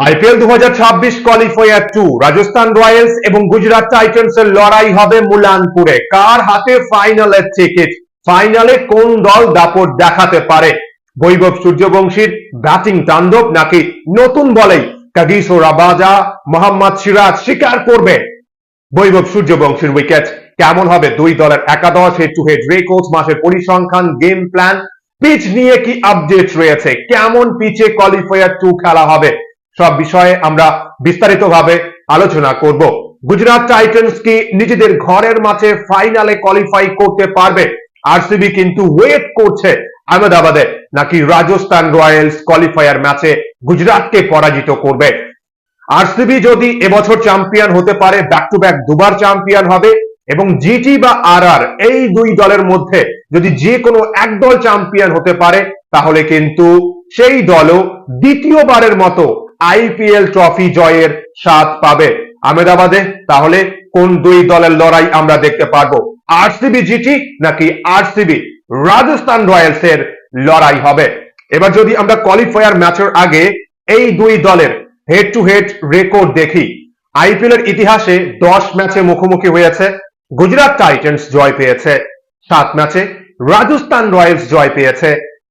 IPL 2026 qualifier 2 Rajasthan Royals এবং Gujarat Titans এর লড়াই হবে মুলানপুরে। কার হাতে ফাইনালের টিকিট? ফাইনালে কোন দল দাপট দেখাতে পারে? বৈভব সূর্যবংশীর ব্যাটিং তাণ্ডব নাকি নতুন বলেই কাগিসো রাবাদা, মোহাম্মদ সিরাজ শিকার করবে বৈভব সূর্যবংশীর উইকেট? কেমন হবে দুই দলের একাদশ, হেড টু হেড রেকর্ড, মাসের পরিসংখ্যান, গেম প্ল্যান, পিচ নিয়ে কি আপডেট রয়েছে, কেমন পিচে কোয়ালিফায়ার 2 খেলা হবে, সব বিষয়ে আমরা বিস্তারিতভাবে আলোচনা করব। গুজরাট টাইটান্স কি নিজেদের ঘরের মাঠে ফাইনালে কোয়ালিফাই করতে পারবে? আরসিবি কিন্তু ওয়েট করছে আহমেদাবাদে, নাকি রাজস্থান রয়্যালস কোয়ালিফায়ার ম্যাচে গুজরাটকে পরাজিত করবে? আরসিবি যদি এবছর চ্যাম্পিয়ন হতে পারে, ব্যাক টু ব্যাক দুবার চ্যাম্পিয়ন হবে, এবং জিটি বা আরআর এই দুই দলের মধ্যে যদি যে কোনো এক দল চ্যাম্পিয়ন হতে পারে, তাহলে কিন্তু সেই দলও দ্বিতীয়বারের মতো আইপিএল ট্রফি জয়ের স্বাদ পাবে আহমেদাবাদে। তাহলে কোন দুই দলের লড়াই আমরা দেখতে পারবো? আরসিবি জিটি নাকি আরসিবি রাজস্থান রয়্যালস এর লড়াই হবে? এবার যদি আমরা কোয়ালিফায়ার ম্যাচের আগে এই দুই দলের হেড টু হেড রেকর্ড দেখি, আইপিএল এর ইতিহাসে 10 ম্যাচে মুখোমুখি হয়েছে, গুজরাট টাইটান্স জয় পেয়েছে 7 ম্যাচে, রাজস্থান রয়্যালস জয় পেয়েছে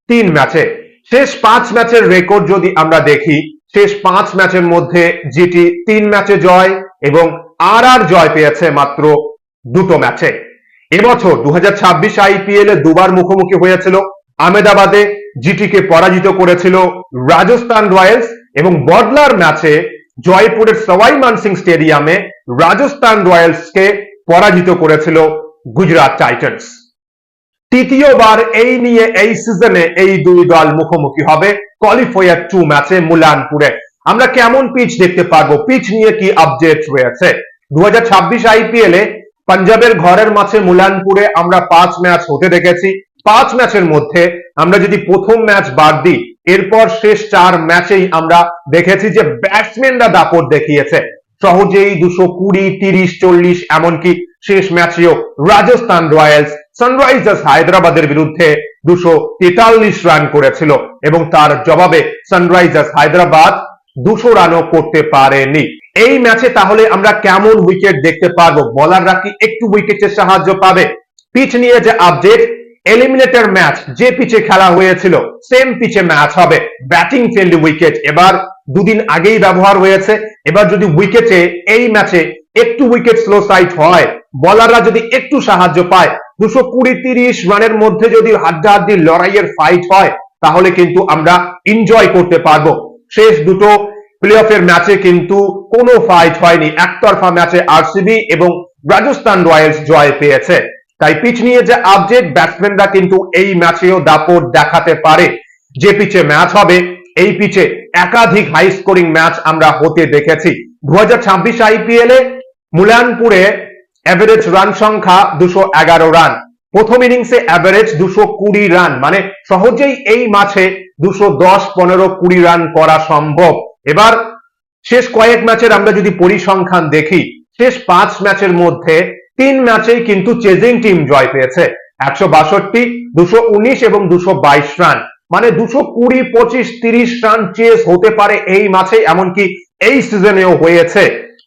3 ম্যাচে। শেষ 5 ম্যাচের রেকর্ড যদি আমরা দেখি, শেষ 5 ম্যাচের মধ্যে জিটি 3 ম্যাচে জয় এবং আরআর জয় পেয়েছে মাত্র 2 ম্যাচে। এবছর 2026 আইপিএল এ দুবার মুখোমুখি হয়েছিল, আহমেদাবাদে জিটিকে পরাজিত করেছিল রাজস্থান রয়্যালস, এবং বদলার ম্যাচে জয়পুরের সওয়াই মানসিং স্টেডিয়ামে রাজস্থান রয়্যালসকে পরাজিত করেছিল গুজরাট টাইটান্স। তৃতীয়বার এই নিয়ে এই সিজনে এই দুই দল মুখোমুখি হবে কোয়ালিফায়ার 2 ম্যাচে মুলানপুরে। আমরা কেমন পিচ দেখতে পারবো, পিচ নিয়ে কি আপডেট রয়েছে? 2026 আইপিএল এ পাঞ্জাবের ঘরের মাঠে মুলানপুরে আমরা 5 ম্যাচ হতে দেখেছি। 5 ম্যাচের মধ্যে আমরা যদি প্রথম ম্যাচ বাদ দিই, এরপর শেষ 4 ম্যাচেই আমরা দেখেছি যে ব্যাটসম্যানরা দাপট দেখিয়েছে। সহজেই 220, 30, 40, এমনকি শেষ ম্যাচেও রাজস্থান রয়্যালস সানরাইজার্স হায়দ্রাবাদের বিরুদ্ধে 243 রান করেছিল, এবং তার জবাবে সানরাইজার্স হায়দ্রাবাদ 200 রানও করতে পারেনি। এই ম্যাচে তাহলে আমরা কেমন উইকেট দেখতে পারবো? বলাররা কি একটু উইকেটের সাহায্য পাবে? পিচ নিয়ে যে আপডেট, এলিমিনেটর ম্যাচ যে পিচে খেলা হয়েছিল সেম পিচে ম্যাচ হবে। ব্যাটিং ফিল্ড উইকেট এবার দুদিন আগেই ব্যবহার হয়েছে। এবার যদি উইকেটে এই ম্যাচে একটু উইকেট স্লো সাইড হয়, বলাররা যদি একটু সাহায্য পায়, 220-30 রানের মধ্যে যদি হাড্ডাহাড্ডি লড়াইয়ের ফাইট হয়, তাহলে কিন্তু আমরা এনজয় করতে পারবো। শেষ দুটো প্লে অফের ম্যাচে কিন্তু কোনো ফাইট হয়নি, একতরফা ম্যাচে আরসিবি এবং রাজস্থান রয়্যালস জয় পেয়েছে। তাই পিচ নিয়ে যে আপডেট, ব্যাটসম্যানরা কিন্তু এই ম্যাচেও দাপট দেখাতে পারে। যে পিচে ম্যাচ হবে, এই পিচে একাধিক হাই স্কোরিং ম্যাচ আমরা হতে দেখেছি। 2026 আইপিএল এ মুলানপুরে এভারেজ রান সংখ্যা 211 রান, প্রথম ইনিংসে এভারেজ 220 রান, মানে সহজেই এই ম্যাচে 210, 15, 20 রান করা সম্ভব। এবার শেষ কয়েক ম্যাচের আমরা যদি পরিসংখ্যান দেখি, শেষ 5 ম্যাচের মধ্যে 3 ম্যাচেই কিন্তু চেজিং টিম জয় পেয়েছে। 162, 219 এবং 222 রান, মানে 220, 25, 30 রান চেস হতে পারে এই ম্যাচে, এমনকি এই সিজনেও হয়েছে।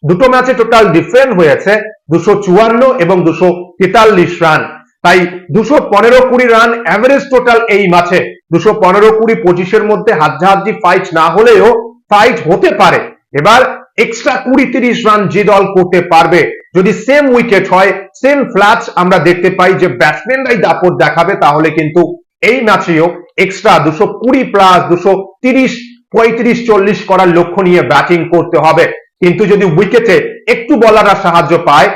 দুটো ম্যাচে টোটাল ডিফারেন্ট হয়েছে 254 এবং 243 রান। তাই 215-20 রান এভারেজ টোটাল এই ম্যাচে। 215-20, 25-এর মধ্যে হাড্ডাহাড্ডি ফাইট না হলেও ফাইট হতে পারে। এবার এক্সট্রা 20-30 রান যে দল করতে পারবে, যদি সেম উইকেট হয়, সেম ফ্ল্যাট আমরা দেখতে পাই যে ব্যাটসম্যানরাই দাপট দেখাবে, তাহলে কিন্তু এই ম্যাচেও এক্সট্রা 220 প্লাস 230, 35, 40 করার লক্ষ্য নিয়ে ব্যাটিং করতে হবে। কিন্তু যদি উইকেটে একটু বলাররা সাহায্য পায়,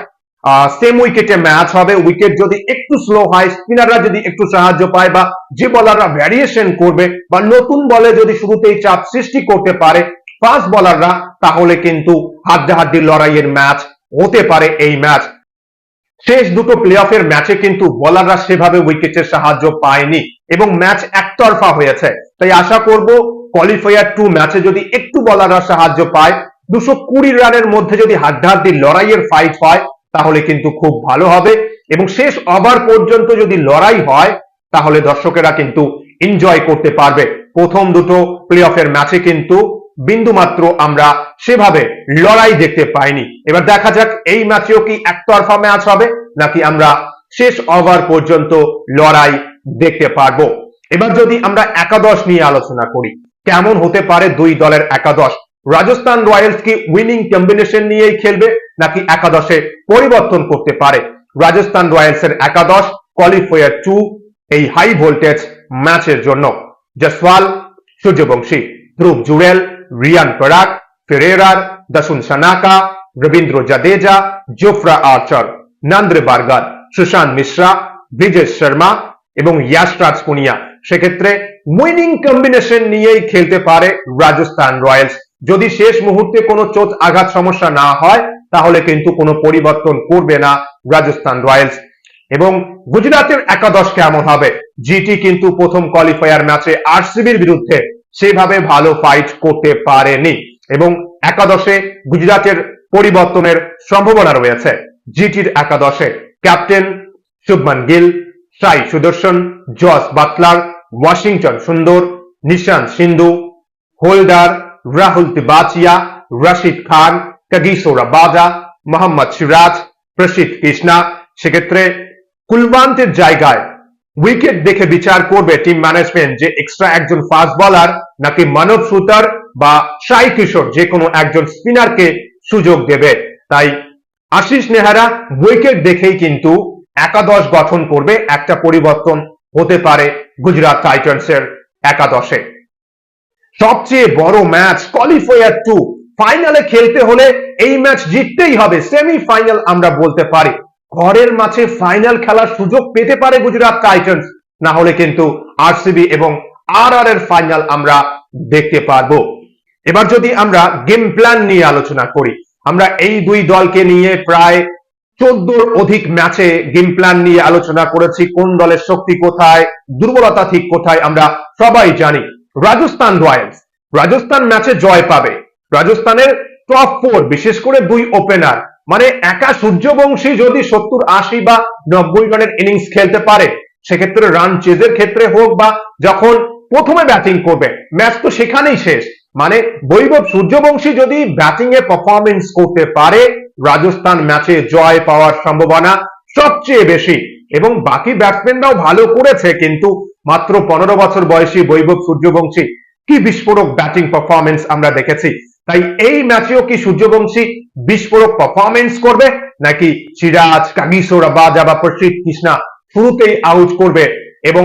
সেম উইকেটে ম্যাচ হবে। উইকেট যদি একটু স্লো হয়, স্পিনাররা যদি একটু সাহায্য পায়, বা যে বলাররা ভ্যারিয়েশন করবে বা নতুন বলে যদি শুরুতেই চাপ সৃষ্টি করতে পারে ফাস্ট বলাররা, তাহলে কিন্তু হাড্ডাহাড্ডি লড়াইয়ের ম্যাচ হতে পারে এই ম্যাচ। শেষ দুটো প্লে অফের ম্যাচে কিন্তু বলাররা সেভাবে উইকেটের সাহায্য পায়নি এবং ম্যাচ একতরফা হয়েছে। তাই আশা করব কোয়ালিফায়ার 2 ম্যাচে যদি একটু বলাররা সাহায্য পায়, 220 রানের মধ্যে যদি হাড্ডাহাড্ডি লড়াইয়ের ফাইট হয়, তাহলে কিন্তু খুব ভালো হবে। এবং শেষ ওভার পর্যন্ত যদি লড়াই হয়, তাহলে দর্শকেরা কিন্তু এনজয় করতে পারবে। প্রথম দুটো প্লে অফের ম্যাচে কিন্তু বিন্দুমাত্র আমরা সেভাবে লড়াই দেখতে পাইনি। এবার দেখা যাক এই ম্যাচেও কি একতরফা ম্যাচ হবে নাকি আমরা শেষ ওভার পর্যন্ত লড়াই দেখতে পারবো। এবার যদি আমরা একাদশ নিয়ে আলোচনা করি, কেমন হতে পারে দুই দলের একাদশ? রাজস্থান রয়্যালস কি উইনিং কম্বিনেশন নিয়েই খেলবে নাকি একাদশে পরিবর্তন করতে পারে? রাজস্থান রয়্যালস এর একাদশ কোয়ালিফায়ার 2 এই হাই ভোল্টেজ ম্যাচের জন্য: জসওয়াল, সূর্যবংশী, ধ্রুব জুরেল, রিয়ান পরাগ, ফেরেরার, দাসুন সানাকা, রবীন্দ্র জাদেজা, জোফরা আর্চার, নন্দ্রে বার্গার, সুশান্ত মিশ্রা, ব্রিজেশ শর্মা এবং ইয়াশরাজ পুনিয়া। সেক্ষেত্রে উইনিং কম্বিনেশন নিয়েই খেলতে পারে রাজস্থান রয়্যালস। যদি শেষ মুহূর্তে কোনো চোট আঘাত সমস্যা না হয় তাহলে কিন্তু কোনো পরিবর্তন করবে না রাজস্থান রয়্যালস। এবং গুজরাটের একাদশ কেমন হবে? জিটি কিন্তু প্রথম কোয়ালিফায়ার ম্যাচে আরসিবির বিরুদ্ধে সেভাবে ভালো ফাইট করতে পারেনি এবং একাদশে গুজরাটের পরিবর্তনের সম্ভাবনা রয়েছে। জিটির একাদশে ক্যাপ্টেন শুভমান গিল, সাই সুদর্শন, জস বাটলার, ওয়াশিংটন সুন্দর, নিশান্ত সিন্ধু, holder, Rahul তিবাচিয়া, Rashid Khan, Kagiso Rabada, Mohammad Siraj, প্রসিদ্ধ কৃষ্ণা। সেক্ষেত্রে কুলবান্তের জায়গায় উইকেট দেখে বিচার করবে টিম ম্যানেজমেন্ট যে এক্সট্রা একজন ফাস্ট বলার নাকি মানব শুটার বা সাই কিশোর যে কোনো একজন স্পিনারকে সুযোগ দেবে। তাই আশিস নেহারা উইকেট দেখেই কিন্তু একাদশ গঠন করবে। একটা পরিবর্তন হতে পারে গুজরাট টাইটান্সের একাদশে। সবচেয়ে বড় ম্যাচ কোয়ালিফায়ার 2 ফাইনালে খেলতে হলে এই ম্যাচ জিততেই হবে। সেমিফাইনাল আমরা বলতে পারি। ঘরের মাঠে ফাইনাল খেলার সুযোগ পেতে পারে গুজরাট টাইটান্স, না হলে কিন্তু আরসিবি এবং আরআর এর ফাইনাল আমরা দেখতে পারবো। এবার যদি আমরা গেম প্ল্যান নিয়ে আলোচনা করি, আমরা এই দুই দলকে নিয়ে প্রায় 14 অধিক ম্যাচে গেম প্ল্যান নিয়ে আলোচনা করেছি। কোন দলের শক্তি কোথায়, দুর্বলতা ঠিক কোথায় আমরা সবাই জানি। রাজস্থান রয়্যালস রাজস্থান ম্যাচে জয় পাবে। রাজস্থানের টপ 4 বিশেষ করে দুই ওপেনার মানে একা সূর্যবংশী যদি 70-80 বা 90 রানের ইনিংস খেলতে পারে, সেক্ষেত্রে রান চেজের ক্ষেত্রে হোক বা যখন প্রথমে ব্যাটিং করবে ম্যাচ তো সেখানেই শেষ। মানে বৈভব সূর্যবংশী যদি ব্যাটিং এ পারফরমেন্স করতে পারে, রাজস্থান ম্যাচে জয় পাওয়ার সম্ভাবনা সবচেয়ে বেশি। এবং বাকি ব্যাটসম্যানরাও ভালো করেছে, কিন্তু মাত্র 15 বছর বয়সী বৈভব সূর্যবংশী কি বিস্ফোরক ব্যাটিং পারফরমেন্স আমরা দেখেছি। তাই এই ম্যাচেও কি সূর্যবংশী বিস্ফোরক পারফরমেন্স করবে নাকি সিরাজ, কাগিসো রাবাদা বা প্রসিদ্ধ কৃষ্ণা শুরুতেই আউট করবে এবং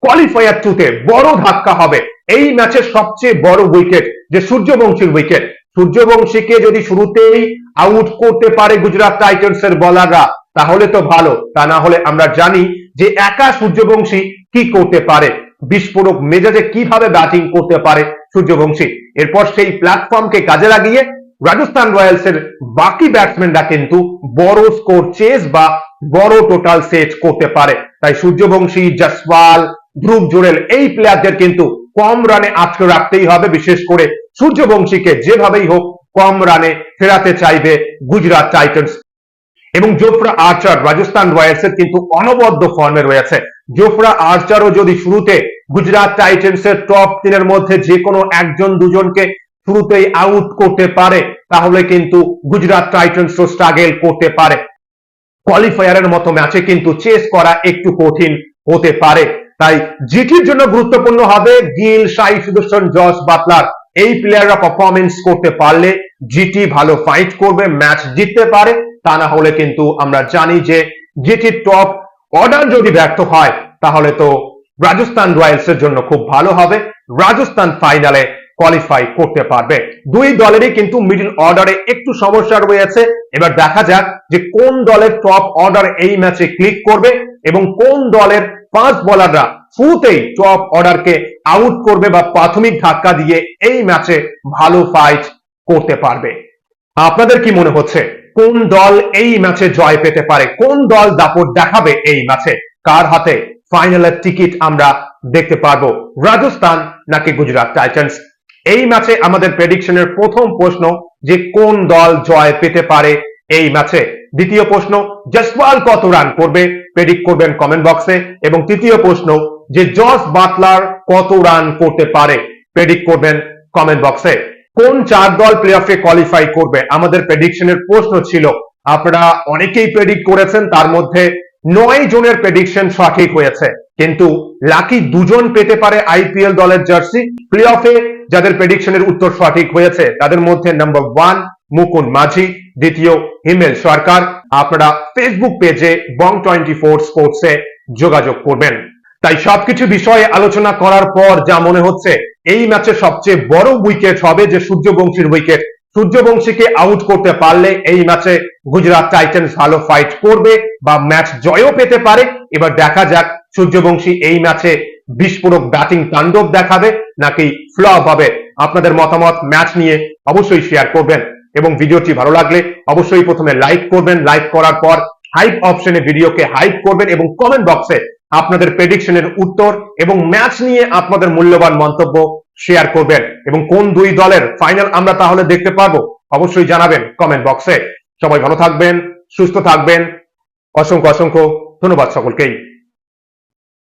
কোয়ালিফায়ার 2 তে বড় ধাক্কা হবে। এই ম্যাচের সবচেয়ে বড় উইকেট যে সূর্যবংশীর উইকেট, সূর্যবংশীকে যদি শুরুতেই আউট করতে পারে গুজরাট টাইটান্সের বোলাররা তাহলে তো ভালো, তা না হলে আমরা জানি যে একা সূর্যবংশী কি করতে পারে, বিস্ফোরক মেজাজে কিভাবে ব্যাটিং করতে পারে সূর্যবংশী। এরপর সেই প্ল্যাটফর্মকে কাজে লাগিয়ে রাজস্থান রয়্যালস এর বাকি ব্যাটসম্যানরা কিন্তু বড় স্কোর চেস বা বড় টোটাল সেট করতে পারে। তাই সূর্যবংশী, জসওয়াল, ধ্রুব জুরেল এই প্লেয়ারদের কিন্তু কম রানে আটকে রাখতেই হবে। বিশেষ করে সূর্যবংশীকে যেভাবেই হোক কম রানে ফেরাতে চাইবে গুজরাট টাইটান্স। এবং জোফরা আর্চার রাজস্থান রয়্যালস এর কিন্তু অনবদ্য ফর্মে রয়েছে। জোফরা আর্চারও যদি শুরুতে গুজরাট টাইটান্স এর টপ 3 এর মধ্যে যে কোনো একজন দুজনকে শুরুতেই আউট করতে পারে তাহলে কিন্তু গুজরাট টাইটান্স স্ট্রাগল করতে পারে। কোয়ালিফায়ারের মতো ম্যাচে কিন্তু চেস করা একটু কঠিন হতে পারে। তাই জিটির জন্য গুরুত্বপূর্ণ হবে গিল, সাই সুদর্শন, জস বাটলার এই প্লেয়াররা পারফরমেন্স করতে পারলে জিটি ভালো ফাইট করবে, ম্যাচ জিততে পারে। তা না হলে কিন্তু আমরা জানি যে জিটির টপ অর্ডার যদি ব্যর্থ হয় তাহলে তো রাজস্থান রয়্যালস এর জন্য খুব ভালো হবে। রাজস্থান ফাইনালে কোয়ালিফাই করতে পারবে। দুই দলেরই কিন্তু মিডল অর্ডারে একটু সমস্যা রয়েছে। এবার দেখা যাক যে কোন দলের টপ অর্ডার এই ম্যাচে ক্লিক করবে এবং কোন দলের ফাস্ট বোলাররা শুরুতেই টপ অর্ডারকে আউট করবে বা প্রাথমিক ধাক্কা দিয়ে এই ম্যাচে ভালো ফাইট করতে পারবে। আপনাদের কি মনে হচ্ছে কোন দল এই ম্যাচে জয় পেতে পারে, কোন দল দাপট দেখাবে এই ম্যাচে, কার হাতে ফাইনালের টিকিট আমরা দেখতে পারবো, রাজস্থান নাকি গুজরাট টাইটান্স? এই ম্যাচে আমাদের প্রেডিকশনের প্রথম প্রশ্ন যে কোন দল জয় পেতে পারে এই ম্যাচে। দ্বিতীয় প্রশ্ন জসওয়াল কত রান করবে, প্রেডিক্ট করবেন কমেন্ট বক্সে। এবং তৃতীয় প্রশ্ন যে জস বাটলার কত রান করতে পারে, প্রেডিক্ট করবেন কমেন্ট বক্সে। কোন 4 দল প্লে অফে কোয়ালিফাই করবে? আমাদের প্রেডিকশনের প্রশ্ন ছিল। আপনারা অনেকেই প্রেডিক্ট করেছেন, তার মধ্যে 9 জনের প্রেডিকশন সঠিক হয়েছে, কিন্তু লাকি 2 জন পেতে পারে আইপিএল দলের জার্সি। প্লে অফে যাদের প্রেডিকশনের উত্তর সঠিক হয়েছে তাদের মধ্যে নাম্বার 1 মুকুন্দ মাঝি, দ্বিতীয় হিমেল সরকার। আপনারা ফেসবুক পেজে বং24 স্পোর্টসে যোগাযোগ করবেন। তাই সবকিছু বিষয়ে আলোচনা করার পর যা মনে হচ্ছে, এই ম্যাচে সবচেয়ে বড় উইকেট হবে যে সূর্যবংশীর উইকেট। সূর্যবংশীকে আউট করতে পারলে এই ম্যাচে গুজরাট টাইটান্স ভালো ফাইট করবে বা ম্যাচ জয়ও পেতে পারে। এবার দেখা যাক সূর্যবংশী এই ম্যাচে বিস্ফোরক ব্যাটিং তাণ্ডব দেখাবে নাকি ফ্লপ হবে। আপনাদের মতামত ম্যাচ নিয়ে অবশ্যই শেয়ার করবেন এবং ভিডিওটি ভালো লাগলে অবশ্যই প্রথমে লাইক করবেন। লাইক করার পর হাইপ অপশনে ভিডিওকে হাইপ করবেন এবং কমেন্ট বক্সে আপনাদের প্রেডিকশনের উত্তর এবং ম্যাচ নিয়ে আপনাদের মূল্যবান মন্তব্য শেয়ার করবেন। এবং কোন 2 দলের ফাইনাল আমরা তাহলে দেখতে পারবো অবশ্যই জানাবেন কমেন্ট বক্সে। সবাই ভালো থাকবেন, সুস্থ থাকবেন। অসংখ্য অসংখ্য ধন্যবাদ সকলকেই।